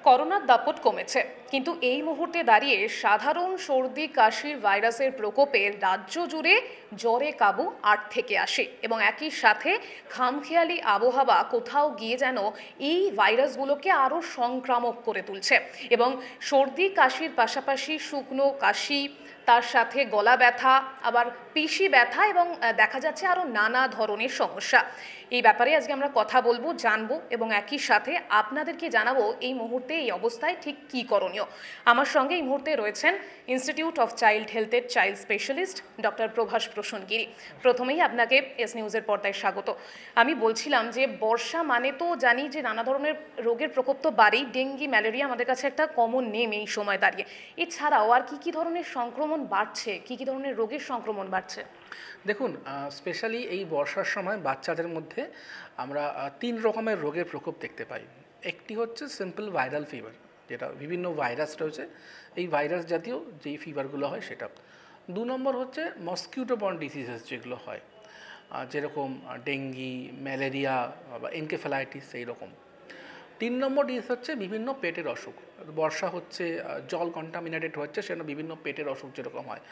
করোনার দাপট কমেছে, কিন্তু এই মুহূর্তে দাঁড়িয়ে সাধারণ সর্দি কাশির ভাইরাসের প্রকোপে রাজ্য জুড়ে জ্বরে কাবু ৮ থেকে আসে এবং একই সাথে খামখেয়ালি আবহাওয়া কোথাও গিয়ে যেন এই ভাইরাসগুলোকে আরও সংক্রামক করে তুলছে এবং সর্দি কাশির পাশাপাশি শুকনো কাশি, তার সাথে গলা ব্যথা, আবার পিশি ব্যথা এবং দেখা যাচ্ছে আরও নানা ধরনের সমস্যা। এই ব্যাপারে আজকে আমরা কথা বলবো, জানবো এবং একই সাথে আপনাদেরকে জানাবো এই মুহূর্তে এই অবস্থায় ঠিক কী করণীয়। আমার সঙ্গে এই মুহূর্তে রয়েছেন ইনস্টিটিউট অফ চাইল্ড হেলথের চাইল্ড স্পেশালিস্ট ডক্টর প্রভাস প্রসূনগিরি। প্রথমেই আপনাকে এস নিউজের পর্দায় স্বাগত। আমি বলছিলাম যে বর্ষা মানে তো জানি যে নানা ধরনের রোগের প্রকোপ তো বাড়েই, ডেঙ্গি, ম্যালেরিয়া আমাদের কাছে একটা কমন নেম এই সময় দাঁড়িয়ে। এছাড়াও আর কী কী ধরনের সংক্রমণ বাড়ছে, কী কী ধরনের রোগের সংক্রমণ বাড়ছে? দেখুন, স্পেশালি এই বর্ষার সময় বাচ্চাদের মধ্যে আমরা ৩ রকমের রোগের প্রকোপ দেখতে পাই। একটি হচ্ছে সিম্পল ভাইরাল ফিভার, যেটা বিভিন্ন ভাইরাস রয়েছে, এই ভাইরাস জাতীয় যেই ফিভারগুলো হয় সেটা। ২ নম্বর হচ্ছে মসকিউটো বর্ন ডিজিজেস যেগুলো হয়, যেরকম ডেঙ্গি, ম্যালেরিয়া বা এনকেফেলাইটিস এইরকম। ৩ নম্বর ডিজিজ হচ্ছে বিভিন্ন পেটের অসুখ। বর্ষা হচ্ছে, জল কন্টামিনেটেড হচ্ছে, সেজন্য বিভিন্ন পেটের অসুখ যেরকম হয়,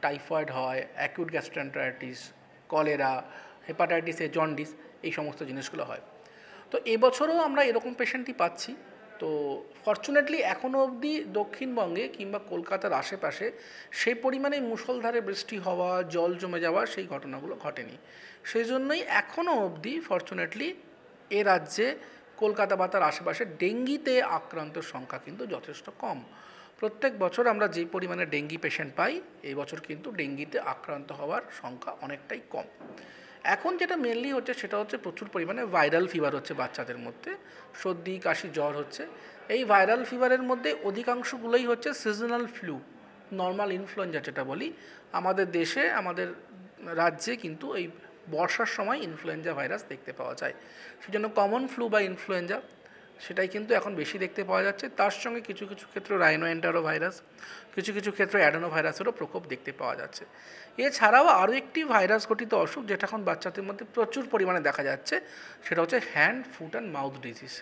টাইফয়েড হয়, acute gastroenteritis, cholera, hepatitis A, jaundice, এই সমস্ত জিনিসগুলো হয়। তো এবছরও আমরা এরকম পেশেন্টই পাচ্ছি। তো ফর্চুনেটলি এখনও অবধি দক্ষিণবঙ্গে কিংবা কলকাতার আশেপাশে সেই পরিমাণে মুষলধারে বৃষ্টি হওয়া, জল জমে যাওয়া, সেই ঘটনাগুলো ঘটেনি। সেই জন্যই এখনও অবধি ফর্চুনেটলি এ রাজ্যে কলকাতা বা তার আশেপাশে ডেঙ্গিতে আক্রান্তের সংখ্যা কিন্তু যথেষ্ট কম। প্রত্যেক বছর আমরা যে পরিমাণে ডেঙ্গি পেশেন্ট পাই, এই বছর কিন্তু ডেঙ্গিতে আক্রান্ত হওয়ার সংখ্যা অনেকটাই কম। এখন যেটা মেনলি হচ্ছে সেটা হচ্ছে প্রচুর পরিমাণে ভাইরাল ফিভার হচ্ছে বাচ্চাদের মধ্যে, সর্দি কাশি জ্বর হচ্ছে। এই ভাইরাল ফিভারের মধ্যে অধিকাংশগুলোই হচ্ছে সিজনাল ফ্লু, নর্মাল ইনফ্লুয়েঞ্জা যেটা বলি। আমাদের দেশে, আমাদের রাজ্যে কিন্তু এই বর্ষার সময় ইনফ্লুয়েঞ্জা ভাইরাস দেখতে পাওয়া যায়। সেজন্য কমন ফ্লু বা ইনফ্লুয়েঞ্জা সেটাই কিন্তু এখন বেশি দেখতে পাওয়া যাচ্ছে। তার সঙ্গে কিছু কিছু ক্ষেত্রে রাইনো এন্টারো ভাইরাস, কিছু কিছু ক্ষেত্রে অ্যাডেনো ভাইরাসেরও প্রকোপ দেখতে পাওয়া যাচ্ছে। এছাড়াও আরও একটি ভাইরাস ঘটিত অসুখ যেটা এখন বাচ্চাদের মধ্যে প্রচুর পরিমাণে দেখা যাচ্ছে, সেটা হচ্ছে hand, foot and mouth disease.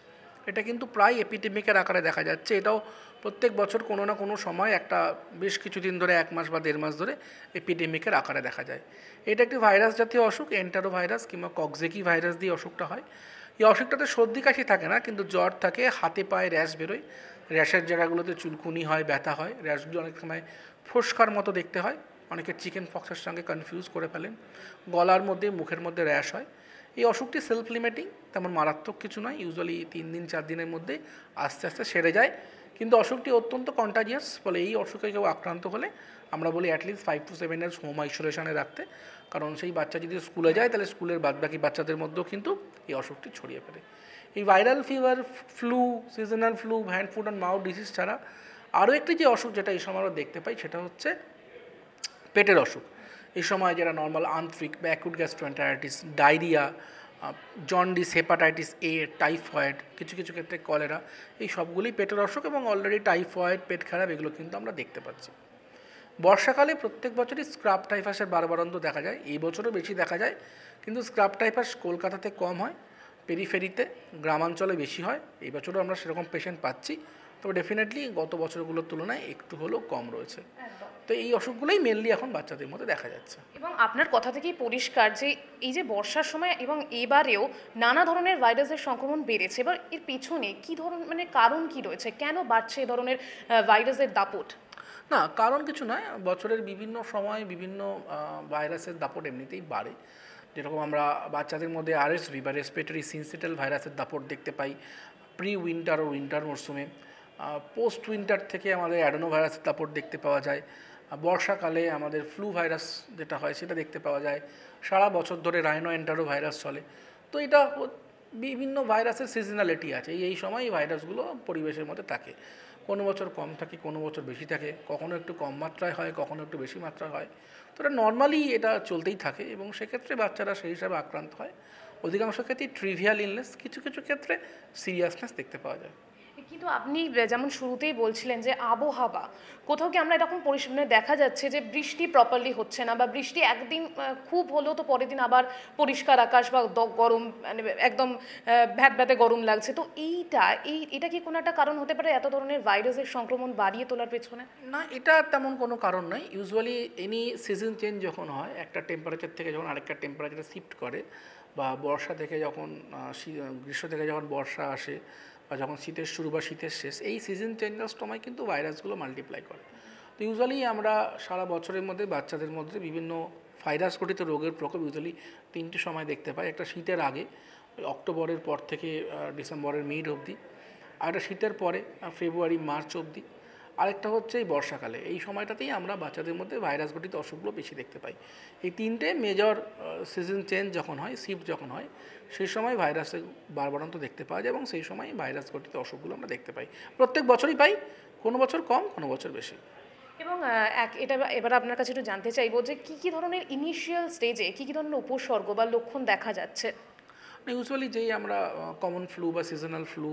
এটা কিন্তু প্রায় এপিডেমিকের আকারে দেখা যাচ্ছে। এটাও প্রত্যেক বছর কোনো না কোনো সময় একটা বেশ কিছুদিন ধরে, 1 মাস বা 1.5 মাস ধরে এপিডেমিকের আকারে দেখা যায়। এটা একটি ভাইরাস জাতীয় অসুখ, এন্টারো ভাইরাস কিংবা কক্সেকি ভাইরাস দিয়ে অসুখটা হয়। এই অসুখটাতে সর্দি কাশি থাকে না, কিন্তু জ্বর থাকে, হাতে পায়ে র্যাশ বেরোয়, র্যাশের জায়গাগুলোতে চুলকুনি হয়, ব্যথা হয়, র্যাশগুলো অনেক সময় ফোস্কার মতো দেখতে হয়, অনেকে চিকেন পক্সের সঙ্গে কনফিউজ করে ফেলেন। গলার মধ্যে, মুখের মধ্যে র্যাশ হয়। এই অসুখটি সেলফ লিমিটিং, তেমন মারাত্মক কিছু নয়, ইউজুয়ালি 3 দিন 4 দিনের মধ্যে আস্তে আস্তে সেরে যায়। কিন্তু অসুখটি অত্যন্ত কন্টাজিয়াস, ফলে এই অসুখে কেউ আক্রান্ত হলে আমরা বলি অ্যাটলিস্ট 5 to 7 ইয়ার্স হোম আইসোলেশনে রাখতে। কারণ সেই বাচ্চা যদি স্কুলে যায় তাহলে স্কুলের বাদবাকি বাচ্চাদের মধ্যেও কিন্তু এই অসুখটি ছড়িয়ে পড়ে। এই viral fever, flu, seasonal flu, hand, foot and mouth disease ছাড়া আরও একটি যে অসুখ যেটা এই সময় আমরা দেখতে পাই সেটা হচ্ছে পেটের অসুখ। এই সময় যারা নর্মাল আন্ত্রিক বা acute gastroenteritis, diarrhoea, jaundice, hepatitis A, typhoid, কিছু কিছু ক্ষেত্রে কলেরা, এই সবগুলোই পেটের অসুখ এবং অলরেডি টাইফয়েড, পেট খারাপ, এগুলো কিন্তু আমরা দেখতে পাচ্ছি। বর্ষাকালে প্রত্যেক বছরই স্ক্রাব টাইফাসের বারবারন্ত দেখা যায়, এই বছরও বেশি দেখা যায়, কিন্তু স্ক্রাব টাইফাস কলকাতাতে কম হয়, পেরিফেরিতে, গ্রামাঞ্চলে বেশি হয়। এই বছরও আমরা সেরকম পেশেন্ট পাচ্ছি, তবে ডেফিনেটলি গত বছরগুলোর তুলনায় একটু হলেও কম রয়েছে। তো এই অসুখগুলোই মেনলি এখন বাচ্চাদের মধ্যে দেখা যাচ্ছে। এবং আপনার কথা থেকেই পরিষ্কার যে এই যে বর্ষার সময় এবং এবারেও নানা ধরনের ভাইরাসের সংক্রমণ বেড়েছে। এবার এর পিছনে কী ধরনের কারণ কি রয়েছে, কেন বাড়ছে এ ধরনের ভাইরাসের দাপট? না, কারণ কিছু নয়, বছরের বিভিন্ন সময় বিভিন্ন ভাইরাসের দাপট এমনিতেই বাড়ে। যেরকম আমরা বাচ্চাদের মধ্যে আরএসভি বা রেসপিরেটরি সিনসিটাল ভাইরাসের দাপট দেখতে পাই প্রি উইন্টার ও উইন্টার মরশুমে। পোস্ট উইন্টার থেকে আমাদের অ্যাডেনো ভাইরাসের দাপট দেখতে পাওয়া যায়। বর্ষাকালে আমাদের ফ্লু ভাইরাস যেটা হয় সেটা দেখতে পাওয়া যায়। সারা বছর ধরে রাইনো এন্টারো ভাইরাস চলে। তো এটা বিভিন্ন ভাইরাসের সিজনালিটি আছে, এই সময় এই ভাইরাসগুলো পরিবেশের মধ্যে থাকে। কোনো বছর কম থাকে, কোনো বছর বেশি থাকে, কখনো একটু কম মাত্রায় হয়, কখনো একটু বেশি মাত্রায় হয়। তো এটা নর্মালি এটা চলতেই থাকে এবং সেক্ষেত্রে বাচ্চারা সেই হিসাবে আক্রান্ত হয়। অধিকাংশ ক্ষেত্রেই ট্রিভিয়াল ইলনেস, কিছু কিছু ক্ষেত্রে সিরিয়াসনেস দেখতে পাওয়া যায়। কিন্তু আপনি যেমন শুরুতেই বলছিলেন যে আবহাওয়া কোথাও কি আমরা এরকম মানে দেখা যাচ্ছে যে বৃষ্টি প্রপারলি হচ্ছে না, বা বৃষ্টি একদিন খুব হলেও তো পরের দিন আবার পরিষ্কার আকাশ বা গরম, মানে একদম ভ্যাতে গরম লাগছে, তো এটা কি কোনো একটা কারণ হতে পারে এত ধরনের ভাইরাসের সংক্রমণ বাড়িয়ে তোলার পেছনে? না, এটা তেমন কোনো কারণ নয়। ইউজুয়ালি এনি সিজন চেঞ্জ যখন হয়, একটা টেম্পারেচার থেকে যখন আরেকটা টেম্পারেচারে শিফট করে, বা বর্ষা থেকে যখন গ্রীষ্ম থেকে যখন বর্ষা আসে, বা যখন শীতের শুরু বা শীতের শেষ, এই সিজন চেঞ্জের সময় কিন্তু ভাইরাসগুলো মাল্টিপ্লাই করে। তো ইউজুয়ালি আমরা সারা বছরের মধ্যে বাচ্চাদের মধ্যে বিভিন্ন ভাইরাস ঘটিত রোগের প্রকোপ ইউজুয়ালি 3টে সময় দেখতে পাই। একটা শীতের আগে, ওই অক্টোবরের পর থেকে ডিসেম্বরের মিড অবধি, আর একটা শীতের পরে ফেব্রুয়ারি মার্চ অবধি, আরেকটা হচ্ছে এই বর্ষাকালে। এই সময়টাতেই আমরা বাচ্চাদের মধ্যে ভাইরাস ঘটিত অসুখগুলো বেশি দেখতে পাই। এই 3টে মেজর সিজন চেঞ্জ যখন হয়, শিফট যখন হয়, সেই সময় ভাইরাসের বাড়বাড়ন্ত দেখতে পাওয়া যায়, এবং সেই সময় ভাইরাস ঘটিত অসুখগুলো আমরা দেখতে পাই। প্রত্যেক বছরই পাই, কোনো বছর কম, কোনো বছর বেশি। এবং এটা এবার আপনার কাছে একটু জানতে চাইবো যে কী ধরনের ইনিশিয়াল স্টেজে কী ধরনের উপসর্গ বা লক্ষণ দেখা যাচ্ছে? ইউজুয়ালি যেই আমরা কমন ফ্লু বা সিজনাল ফ্লু,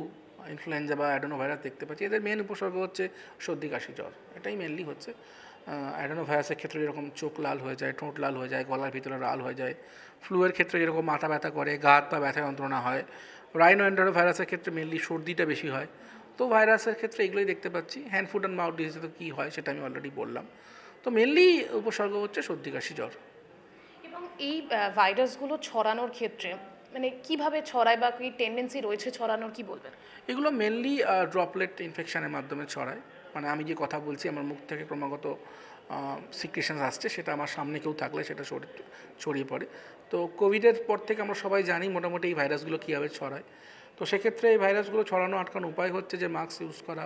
ইনফ্লুয়েঞ্জা বা অ্যাডেনোভাইরাস দেখতে পাচ্ছি, এদের মেন উপসর্গ হচ্ছে সর্দি, কাশি, জ্বর। এটাই মেনলি হচ্ছে। অ্যাডেনোভাইরাসের ক্ষেত্রে যেরকম চোখ লাল হয়ে যায়, ঠোঁট লাল হয়ে যায়, গলার ভিতরে লাল হয়ে যায়। ফ্লুয়ের ক্ষেত্রে যেরকম মাথা ব্যথা করে, গা হাত পা ব্যথা যন্ত্রণা হয়। রাইনো এন্টেরোভাইরাসের ক্ষেত্রে মেনলি সর্দিটা বেশি হয়। তো ভাইরাসের ক্ষেত্রে এগুলোই দেখতে পাচ্ছি। হ্যান্ড ফুট অ্যান্ড মাউথ ডিজিজে তো কী হয় সেটা আমি অলরেডি বললাম। তো মেনলি উপসর্গ হচ্ছে সর্দি, কাশি, জ্বর। এবং এই ভাইরাসগুলো ছড়ানোর ক্ষেত্রে মানে কিভাবে ছড়ায় বা কি টেন্ডেন্সি রয়েছে ছড়ানোর, কি বলবেন? এগুলো মেনলি ড্রপলেট ইনফেকশনের মাধ্যমে ছড়ায়। মানে আমি যে কথা বলছি, আমার মুখ থেকে ক্রমাগত সিক্রেশন আসছে, সেটা আমার সামনে কেউ থাকলে সেটা ছড়িয়ে পড়ে। তো কোভিডের পর থেকে আমরা সবাই জানি মোটামুটি এই ভাইরাসগুলো কীভাবে ছড়ায়। তো সেক্ষেত্রে এই ভাইরাসগুলো ছড়ানো আটকানোর উপায় হচ্ছে যে মাস্ক ইউজ করা,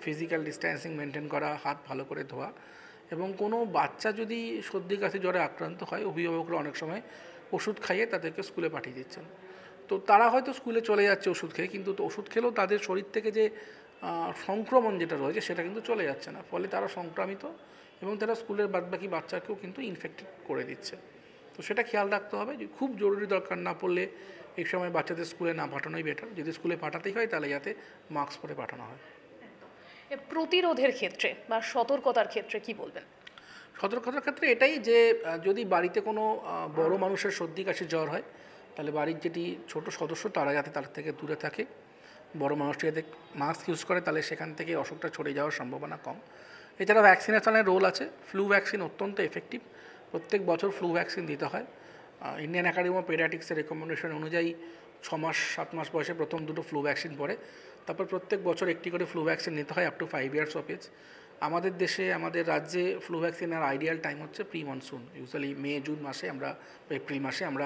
ফিজিক্যাল ডিস্ট্যান্সিং মেনটেন করা, হাত ভালো করে ধোয়া, এবং কোনো বাচ্চা যদি সর্দি কাশি জ্বরে আক্রান্ত হয়, অভিভাবকরা অনেক সময় ওষুধ খাইয়ে তাদেরকে স্কুলে পাঠিয়ে দিচ্ছেন। তো তারা হয়তো স্কুলে চলে যাচ্ছে ওষুধ খেয়ে, কিন্তু ওষুধ খেলেও তাদের শরীর থেকে যে সংক্রমণ যেটা রয়েছে সেটা কিন্তু চলে যাচ্ছে না, ফলে তারা সংক্রামিত, এবং তারা স্কুলের বাদবাকি বাচ্চাকেও কিন্তু ইনফেক্টেড করে দিচ্ছে। তো সেটা খেয়াল রাখতে হবে যে খুব জরুরি দরকার না পড়লে এই সময় বাচ্চাদের স্কুলে না পাঠানোই বেটার। যদি স্কুলে পাঠাতেই হয় তাহলে যাতে মাস্ক পরে পাঠানো হয়। প্রতিরোধের ক্ষেত্রে বা সতর্কতার ক্ষেত্রে কি বলবেন? সতর্কতার ক্ষেত্রে এটাই যে যদি বাড়িতে কোনো বড় মানুষের সর্দি কাশি জ্বর হয়, তাহলে বাড়ির যেটি ছোট সদস্য তারা যাতে তার থেকে দূরে থাকে। বড় মানুষটি যাতে মাস্ক ইউজ করে, তাহলে সেখান থেকে অসুখটা ছড়িয়ে যাওয়ার সম্ভাবনা কম। এছাড়া ভ্যাকসিনেশনের রোল আছে। ফ্লু ভ্যাকসিন অত্যন্ত এফেক্টিভ। প্রত্যেক বছর ফ্লু ভ্যাকসিন দিতে হয়। ইন্ডিয়ান একাডেমি অফ পেডিয়াট্রিক্সের রেকমেন্ডেশন অনুযায়ী 6 মাস 7 মাস বয়সে প্রথম 2টো ফ্লু ভ্যাকসিন পড়ে। তারপর প্রত্যেক বছর একটি করে ফ্লু ভ্যাকসিন নিতে হয় up to 5 years of age. আমাদের দেশে, আমাদের রাজ্যে ফ্লু ভ্যাকসিনের আইডিয়াল টাইম হচ্ছে pre monsoon. Usually May June মাসে আমরা, এপ্রিল মাসে আমরা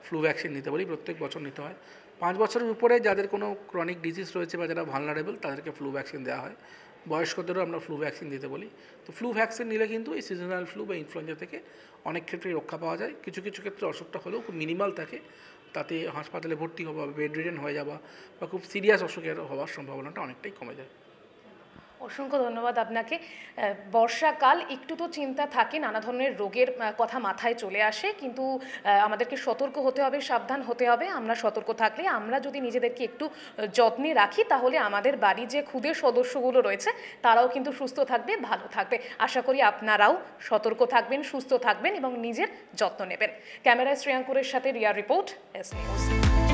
ফ্লু ভ্যাকসিন নিতে বলি। প্রত্যেক বছর নিতে হয়। 5 বছরের উপরে যাদের কোনো ক্রনিক ডিজিজ রয়েছে বা যারা ভালনারেবল, তাদেরকে ফ্লু ভ্যাকসিন দেওয়া হয়। বয়স্কদেরও আমরা ফ্লু ভ্যাকসিন দিতে বলি। তো ফ্লু ভ্যাকসিন নিলে কিন্তু এই সিজনাল ফ্লু বা ইনফ্লুয়েঞ্জা থেকে অনেক ক্ষেত্রেই রক্ষা পাওয়া যায়। কিছু কিছু ক্ষেত্রে অসুখটা হলেও খুব মিনিমাল থাকে, তাতে হাসপাতালে ভর্তি হওয়া, বেড রিডেন হয়ে যাওয়া বা খুব সিরিয়াস অসুখের হওয়ার সম্ভাবনাটা অনেকটাই কমে যায়। অসংখ্য ধন্যবাদ আপনাকে। বর্ষাকাল একটু তো চিন্তা থাকে, নানা ধরনের রোগের কথা মাথায় চলে আসে, কিন্তু আমাদেরকে সতর্ক হতে হবে, সাবধান হতে হবে। আমরা সতর্ক থাকলে, আমরা যদি নিজেদেরকে একটু যত্নে রাখি, তাহলে আমাদের বাড়ির যে ক্ষুদে সদস্যগুলো রয়েছে তারাও কিন্তু সুস্থ থাকবে, ভালো থাকবে। আশা করি আপনারাও সতর্ক থাকবেন, সুস্থ থাকবেন এবং নিজের যত্ন নেবেন। ক্যামেরায় শ্রেয়াঙ্কুরের সাথে রিয়া রিপোর্ট, এস নিউজ।